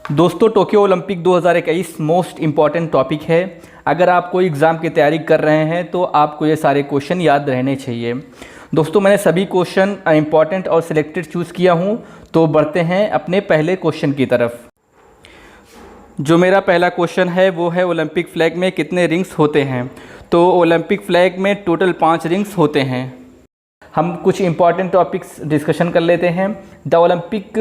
दोस्तों, Tokyo Olympic 2021 most important topic है। अगर आप कोई एग्ज़ाम की तैयारी कर रहे हैं तो आपको ये सारे क्वेश्चन याद रहने चाहिए। दोस्तों, मैंने सभी क्वेश्चन इम्पॉर्टेंट और सिलेक्टेड चूज़ किया हूँ। तो बढ़ते हैं अपने पहले क्वेश्चन की तरफ। जो मेरा पहला क्वेश्चन है वो है ओलंपिक फ्लैग में कितने रिंग्स होते हैं। तो ओलंपिक फ्लैग में टोटल 5 रिंग्स होते हैं। हम कुछ इंपॉर्टेंट टॉपिक्स डिस्कशन कर लेते हैं। The Olympic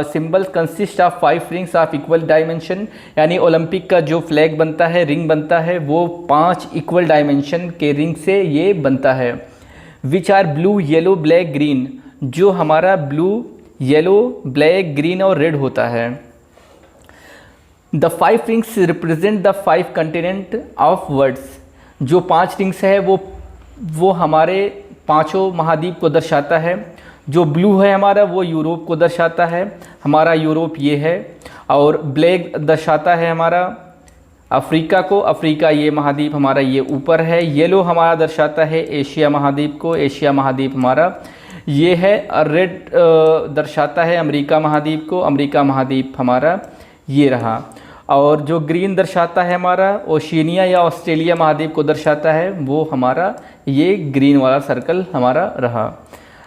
symbol consist of 5 rings of equal dimension, यानी ओलंपिक का जो फ्लैग बनता है, रिंग बनता है, वो 5 इक्वल डायमेंशन के रिंग से ये बनता है। Which are blue, yellow, black, green, जो हमारा ब्लू, येलो, ब्लैक, ग्रीन और रेड होता है। The 5 rings represent the 5 continent of worlds, जो 5 रिंग्स है वो हमारे पांचों महाद्वीप को दर्शाता है। जो ब्लू है हमारा वो यूरोप को दर्शाता है, हमारा यूरोप ये है। और ब्लैक दर्शाता है हमारा अफ्रीका को, अफ्रीका ये महाद्वीप हमारा ये ऊपर है। येलो हमारा दर्शाता है एशिया महाद्वीप को, एशिया महाद्वीप हमारा ये है। और रेड दर्शाता है अमेरिका महाद्वीप को, अमेरिका महाद्वीप हमारा ये रहा। और जो ग्रीन दर्शाता है हमारा ओशिनिया या ऑस्ट्रेलिया महाद्वीप को दर्शाता है, वो हमारा ये ग्रीन वाला सर्कल हमारा रहा।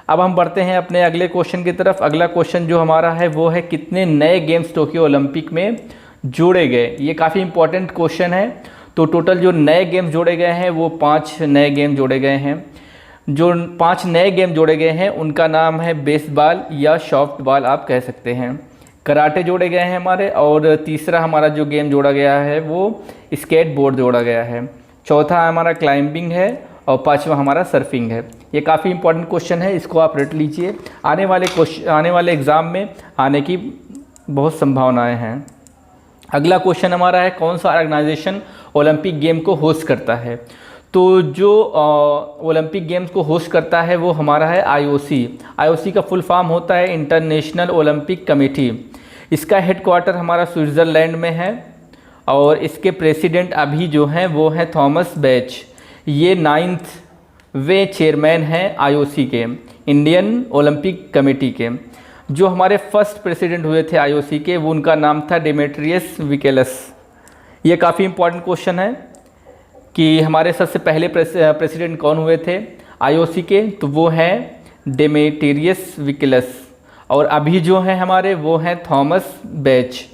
अब हम बढ़ते हैं अपने अगले क्वेश्चन की तरफ। अगला क्वेश्चन जो हमारा है वो है कितने नए गेम्स टोक्यो ओलंपिक में जोड़े गए। ये काफ़ी इंपॉर्टेंट क्वेश्चन है। तो टोटल जो नए गेम्स जोड़े गए हैं वो 5 नए गेम जोड़े गए हैं। जो 5 नए गेम जोड़े गए हैं उनका नाम है बेसबॉल या सॉफ्ट बॉल आप कह सकते हैं। कराटे जोड़े गए हैं हमारे, और तीसरा हमारा जो गेम जोड़ा गया है वो स्केट बोर्ड जोड़ा गया है। चौथा हमारा क्लाइंबिंग है और 5वां हमारा सर्फिंग है। ये काफ़ी इंपॉर्टेंट क्वेश्चन है, इसको आप रट लीजिए। आने वाले एग्ज़ाम में आने की बहुत संभावनाएं हैं। अगला क्वेश्चन हमारा है कौन सा ऑर्गेनाइजेशन ओलंपिक गेम को होस्ट करता है। तो जो ओलंपिक गेम्स को होस्ट करता है वो हमारा है आईओसी। आईओसी का फुल फॉर्म होता है इंटरनेशनल ओलंपिक कमेटी। इसका हेडक्वार्टर हमारा स्विट्ज़रलैंड में है, और इसके प्रेसिडेंट अभी जो हैं वो हैं थॉमस बैच। ये 9th चेयरमैन हैं आईओसी के, इंडियन ओलंपिक कमेटी के। जो हमारे फर्स्ट प्रेसिडेंट हुए थे आईओसी के वो उनका नाम था डेमेट्रियस विकेलस। ये काफ़ी इंपॉर्टेंट क्वेश्चन है कि हमारे सबसे पहले प्रेसिडेंट कौन हुए थे आईओसी के, तो वो हैं डेमेट्रियस विकेलस। और अभी जो हैं हमारे वो हैं थॉमस बैच।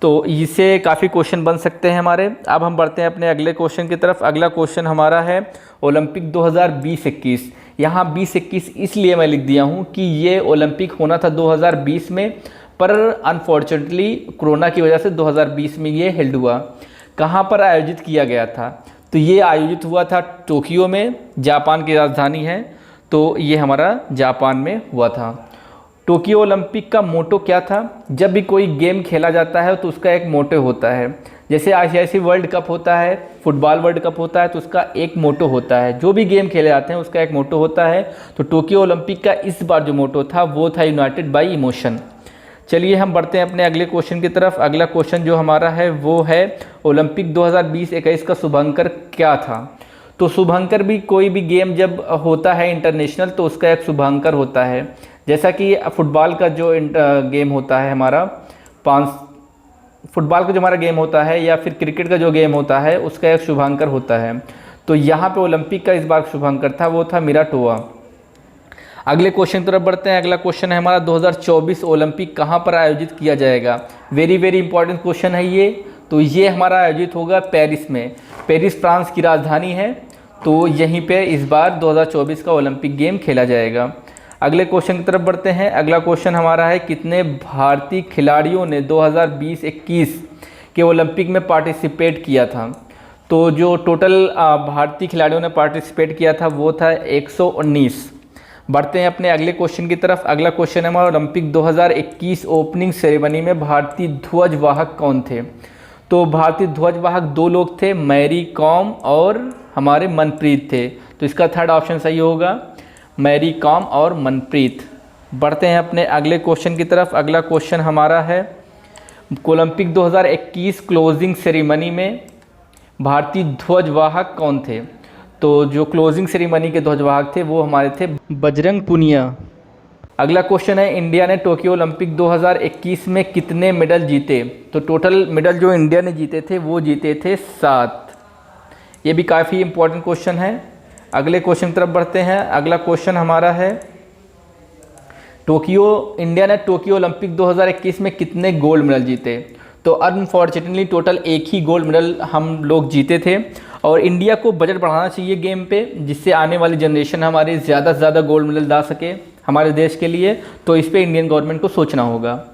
तो इससे काफ़ी क्वेश्चन बन सकते हैं हमारे। अब हम बढ़ते हैं अपने अगले क्वेश्चन की तरफ। अगला क्वेश्चन हमारा है ओलंपिक 2020-21। यहाँ 20-21 इसलिए मैं लिख दिया हूँ कि ये ओलंपिक होना था 2020 में, पर अनफॉर्चुनेटली कोरोना की वजह से 2020 में ये हेल्ड हुआ। कहाँ पर आयोजित किया गया था, तो ये आयोजित हुआ था टोक्यो में, जापान की राजधानी है। तो ये हमारा जापान में हुआ था। टोक्यो ओलंपिक का मोटो क्या था। जब भी कोई गेम खेला जाता है तो उसका एक मोटो होता है। जैसे आईसीसी वर्ल्ड कप होता है, फुटबॉल वर्ल्ड कप होता है, तो उसका एक मोटो होता है। जो भी गेम खेले जाते हैं उसका एक मोटो होता है। तो टोक्यो ओलंपिक का इस बार जो मोटो था वो था यूनाइटेड बाय इमोशन। चलिए हम बढ़ते हैं अपने अगले क्वेश्चन की तरफ। अगला क्वेश्चन जो हमारा है वो है ओलंपिक 2020-21 का शुभंकर क्या था। तो शुभंकर भी कोई भी गेम जब होता है इंटरनेशनल तो उसका एक शुभंकर होता है। जैसा कि फुटबॉल का जो गेम होता है हमारा फुटबॉल का जो हमारा गेम होता है, या फिर क्रिकेट का जो गेम होता है, उसका एक शुभंकर होता है। तो यहाँ पे ओलंपिक का इस बार शुभंकर था वो था मिराटोवा। अगले क्वेश्चन की तरफ बढ़ते हैं। अगला क्वेश्चन है हमारा 2024 ओलंपिक कहाँ पर आयोजित किया जाएगा। वेरी वेरी इंपॉर्टेंट क्वेश्चन है ये। तो ये हमारा आयोजित होगा पेरिस में। पेरिस फ्रांस की राजधानी है, तो यहीं पे इस बार 2024 का ओलंपिक गेम खेला जाएगा। अगले क्वेश्चन की तरफ बढ़ते हैं। अगला क्वेश्चन हमारा है कितने भारतीय खिलाड़ियों ने 2020-21 के ओलंपिक में पार्टिसिपेट किया था। तो जो टोटल भारतीय खिलाड़ियों ने पार्टिसिपेट किया था वो था 119। बढ़ते हैं अपने अगले क्वेश्चन की तरफ। अगला क्वेश्चन है हमारा ओलंपिक 2021 ओपनिंग सेरेमनी में भारतीय ध्वजवाहक कौन थे। तो भारतीय ध्वजवाहक 2 लोग थे, मैरी कॉम और हमारे मनप्रीत थे। तो इसका थर्ड ऑप्शन सही होगा, मैरी कॉम और मनप्रीत। बढ़ते हैं अपने अगले क्वेश्चन की तरफ। अगला क्वेश्चन हमारा है ओलंपिक 2021 क्लोजिंग सेरेमनी में भारतीय ध्वजवाहक कौन थे। तो जो क्लोजिंग सेरेमनी के ध्वजवाहक थे वो हमारे थे बजरंग पुनिया। अगला क्वेश्चन है, इंडिया ने टोक्यो ओलंपिक 2021 में कितने मेडल जीते? तो टोटल मेडल जो इंडिया ने जीते थे वो जीते थे 7। ये भी काफ़ी इंपॉर्टेंट क्वेश्चन है। अगले क्वेश्चन की तरफ बढ़ते हैं। अगला क्वेश्चन हमारा है, इंडिया ने टोक्यो ओलंपिक 2021 में कितने गोल्ड मेडल जीते? तो अनफॉर्चुनेटली टोटल एक ही गोल्ड मेडल हम लोग जीते थे। और इंडिया को बजट बढ़ाना चाहिए गेम पे, जिससे आने वाली जनरेशन हमारे ज़्यादा से ज़्यादा गोल्ड मेडल ला सके हमारे देश के लिए। तो इस पे इंडियन गवर्नमेंट को सोचना होगा।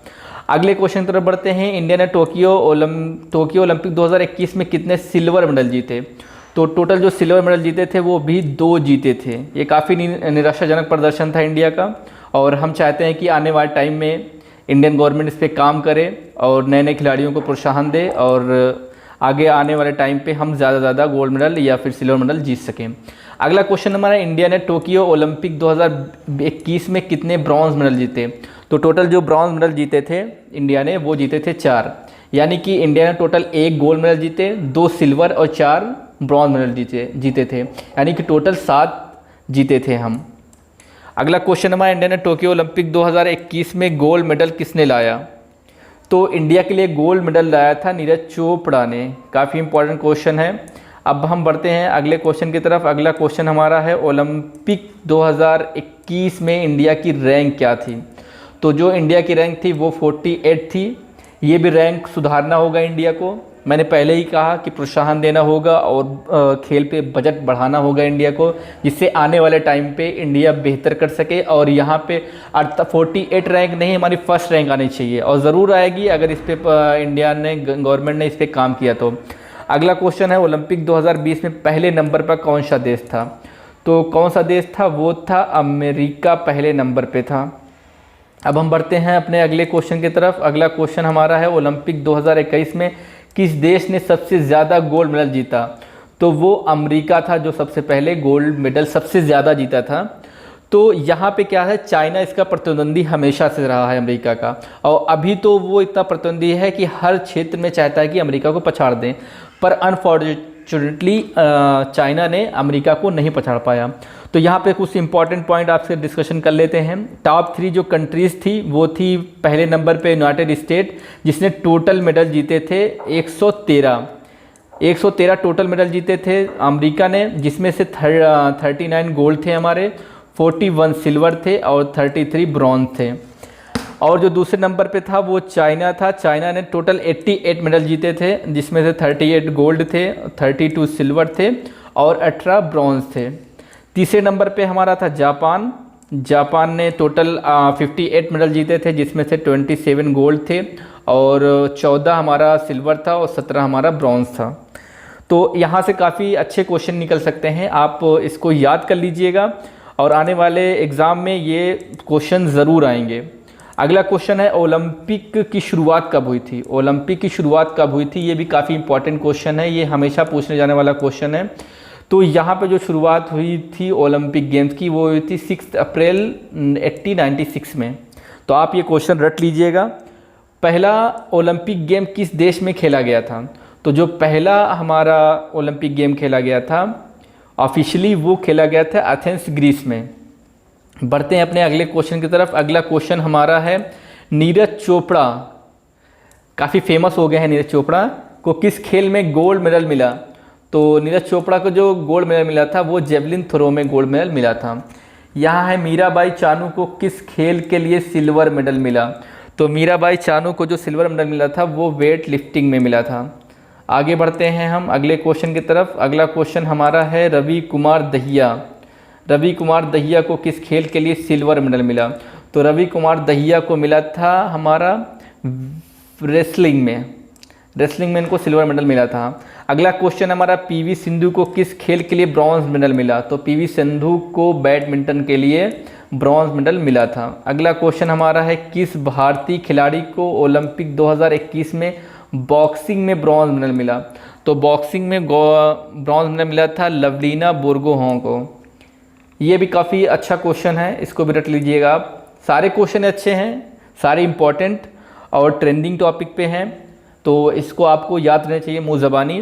अगले क्वेश्चन की तरफ बढ़ते हैं। इंडिया ने टोक्यो ओलंपिक 2021 में कितने सिल्वर मेडल जीते? तो टोटल जो सिल्वर मेडल जीते थे वो भी 2 जीते थे। ये काफ़ी निराशाजनक प्रदर्शन था इंडिया का, और हम चाहते हैं कि आने वाले टाइम में इंडियन गवर्नमेंट इस पर काम करे और नए नए खिलाड़ियों को प्रोत्साहन दे, और आगे आने वाले टाइम पे हम ज़्यादा से ज़्यादा गोल्ड मेडल या फिर सिल्वर मेडल जीत सकें। अगला क्वेश्चन हमारा, इंडिया ने टोक्यो ओलंपिक 2021 में कितने ब्रॉन्ज मेडल जीते? तो टोटल जो ब्रॉन्ज मेडल जीते थे इंडिया ने वो जीते थे 4। यानी कि इंडिया ने टोटल 1 गोल्ड मेडल जीते, 2 सिल्वर और 4 ब्रॉन्ज मेडल जीते थे। यानी कि टोटल 7 जीते थे हम। अगला क्वेश्चन हमारा, इंडिया ने टोक्यो ओलंपिक 2021 में गोल्ड मेडल किसने लाया? तो इंडिया के लिए गोल्ड मेडल लाया था नीरज चोपड़ा ने। काफ़ी इंपॉर्टेंट क्वेश्चन है। अब हम बढ़ते हैं अगले क्वेश्चन की तरफ। अगला क्वेश्चन हमारा है, ओलंपिक 2021 में इंडिया की रैंक क्या थी? तो जो इंडिया की रैंक थी वो 48 थी। ये भी रैंक सुधारना होगा इंडिया को। मैंने पहले ही कहा कि प्रोत्साहन देना होगा और खेल पे बजट बढ़ाना होगा इंडिया को, जिससे आने वाले टाइम पे इंडिया बेहतर कर सके। और यहाँ पे 48 रैंक नहीं, हमारी फर्स्ट रैंक आनी चाहिए, और ज़रूर आएगी अगर इस पर इंडिया ने गवर्नमेंट ने इस पर काम किया तो। अगला क्वेश्चन है, ओलंपिक 2020 में पहले नंबर पर कौन सा देश था? तो कौन सा देश था? वो था अमेरिका, पहले नंबर पे था। अब हम बढ़ते हैं अपने अगले क्वेश्चन की तरफ। अगला क्वेश्चन हमारा है, ओलंपिक 2021 में किस देश ने सबसे ज़्यादा गोल्ड मेडल जीता? तो वो अमेरिका था जो सबसे पहले गोल्ड मेडल सबसे ज़्यादा जीता था। तो यहाँ पे क्या है, चाइना इसका प्रतिद्वंदी हमेशा से रहा है अमेरिका का, और अभी तो वो इतना प्रतिद्वंदी है कि हर क्षेत्र में चाहता है कि अमेरिका को पछाड़ दें। पर अनफॉर्चुनेटली चाइना ने अमेरिका को नहीं पछाड़ पाया। तो यहाँ पे कुछ इंपॉर्टेंट पॉइंट आपसे डिस्कशन कर लेते हैं। टॉप 3 जो कंट्रीज़ थी वो थी, पहले नंबर पे यूनाइटेड स्टेट, जिसने टोटल मेडल जीते थे 113 टोटल मेडल जीते थे। अमेरिका ने, जिसमें से 39 गोल्ड थे हमारे, 41 सिल्वर थे और 33 ब्रॉन्ज थे। और जो दूसरे नंबर पे था वो चाइना था। चाइना ने टोटल 88 मेडल जीते थे, जिसमें से 38 गोल्ड थे, 32 सिल्वर थे और 18 ब्रॉन्ज थे। तीसरे नंबर पे हमारा था जापान। जापान ने टोटल 58 मेडल जीते थे, जिसमें से 27 गोल्ड थे और 14 हमारा सिल्वर था और 17 हमारा ब्रॉन्ज था। तो यहाँ से काफ़ी अच्छे क्वेश्चन निकल सकते हैं, आप इसको याद कर लीजिएगा और आने वाले एग्ज़ाम में ये क्वेश्चन ज़रूर आएंगे। अगला क्वेश्चन है, ओलंपिक की शुरुआत कब हुई थी? ओलंपिक की शुरुआत कब हुई थी? ये भी काफ़ी इंपॉर्टेंट क्वेश्चन है, ये हमेशा पूछने जाने वाला क्वेश्चन है। तो यहाँ पे जो शुरुआत हुई थी ओलंपिक गेम्स की वो हुई थी 6 अप्रैल 1896 में। तो आप ये क्वेश्चन रट लीजिएगा। पहला ओलंपिक गेम किस देश में खेला गया था? तो जो पहला हमारा ओलंपिक गेम खेला गया था ऑफिशियली वो खेला गया था एथेंस, ग्रीस में। बढ़ते हैं अपने अगले क्वेश्चन की तरफ। अगला क्वेश्चन हमारा है, नीरज चोपड़ा, काफ़ी फेमस हो गए हैं नीरज चोपड़ा, को किस खेल में गोल्ड मेडल मिला? तो नीरज चोपड़ा को जो गोल्ड मेडल मिला था वो जेवलिन थ्रो में गोल्ड मेडल मिला था। यहाँ है, मीराबाई चानू को किस खेल के लिए सिल्वर मेडल मिला? तो मीराबाई चानू को जो सिल्वर मेडल मिला था वो वेट लिफ्टिंग में मिला था। आगे बढ़ते हैं हम अगले क्वेश्चन की तरफ। अगला क्वेश्चन हमारा है, रवि कुमार दहिया, रवि कुमार दहिया को किस खेल के लिए सिल्वर मेडल मिला? तो रवि कुमार दहिया को मिला था हमारा रेसलिंग में इनको सिल्वर मेडल मिला था। अगला क्वेश्चन हमारा, पीवी सिंधु को किस खेल के लिए ब्रॉन्ज मेडल मिला? तो पीवी सिंधु को बैडमिंटन के लिए ब्रॉन्ज मेडल मिला था। अगला क्वेश्चन हमारा है, किस भारतीय खिलाड़ी को ओलंपिक 2021 में बॉक्सिंग में ब्रॉन्ज मेडल मिला? तो बॉक्सिंग में ब्रॉन्ज मेडल मिला था लवलीना बोरगोहेन को। ये भी काफ़ी अच्छा क्वेश्चन है, इसको भी रट लीजिएगा आप। सारे क्वेश्चन अच्छे हैं, सारे इंपॉर्टेंट और ट्रेंडिंग टॉपिक पे हैं, तो इसको आपको याद रहना चाहिए मुँह ज़बानी।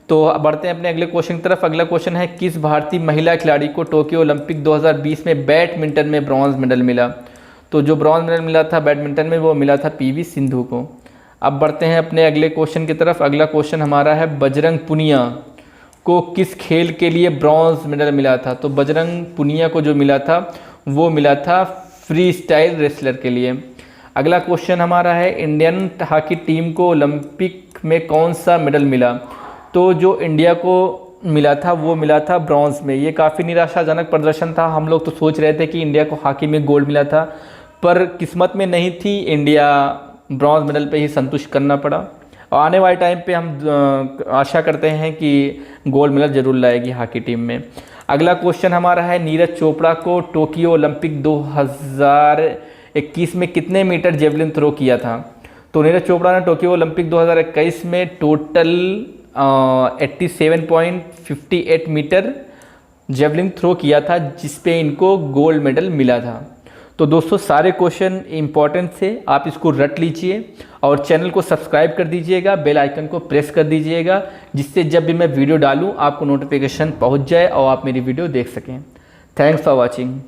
तो बढ़ते हैं अपने अगले क्वेश्चन की तरफ। अगला क्वेश्चन है, किस भारतीय महिला खिलाड़ी को टोक्यो ओलंपिक 2020 में बैडमिंटन में ब्रॉन्ज मेडल मिला? तो जो ब्रॉन्ज मेडल मिला था बैडमिंटन में वो मिला था पीवी सिंधु को। अब बढ़ते हैं अपने अगले क्वेश्चन की तरफ। अगला क्वेश्चन हमारा है बजरंग पुनिया को किस खेल के लिए ब्रॉन्ज मेडल मिला था। तो बजरंग पुनिया को जो मिला था वो मिला था फ्री स्टाइल रेसलर के लिए। अगला क्वेश्चन हमारा है इंडियन हॉकी टीम को ओलंपिक में कौन सा मेडल मिला। तो जो इंडिया को मिला था वो मिला था ब्रॉन्ज में। ये काफ़ी निराशाजनक प्रदर्शन था। हम लोग तो सोच रहे थे कि इंडिया को हॉकी में गोल्ड मिला था, पर किस्मत में नहीं थी, इंडिया ब्रॉन्ज मेडल पे ही संतुष्ट करना पड़ा। और आने वाले टाइम पे हम आशा करते हैं कि गोल्ड मेडल जरूर लाएगी हॉकी टीम में। अगला क्वेश्चन हमारा है नीरज चोपड़ा को टोक्यो ओलंपिक 2021 में कितने मीटर जेवलिन थ्रो किया था। तो नीरज चोपड़ा ने टोक्यो ओलंपिक 2021 में टोटल 87.58 मीटर जेवलिन थ्रो किया था, जिस पे इनको गोल्ड मेडल मिला था। तो दोस्तों सारे क्वेश्चन इंपॉर्टेंट थे, आप इसको रट लीजिए और चैनल को सब्सक्राइब कर दीजिएगा, बेल आइकन को प्रेस कर दीजिएगा, जिससे जब भी मैं वीडियो डालूं आपको नोटिफिकेशन पहुंच जाए और आप मेरी वीडियो देख सकें। Thanks for watching.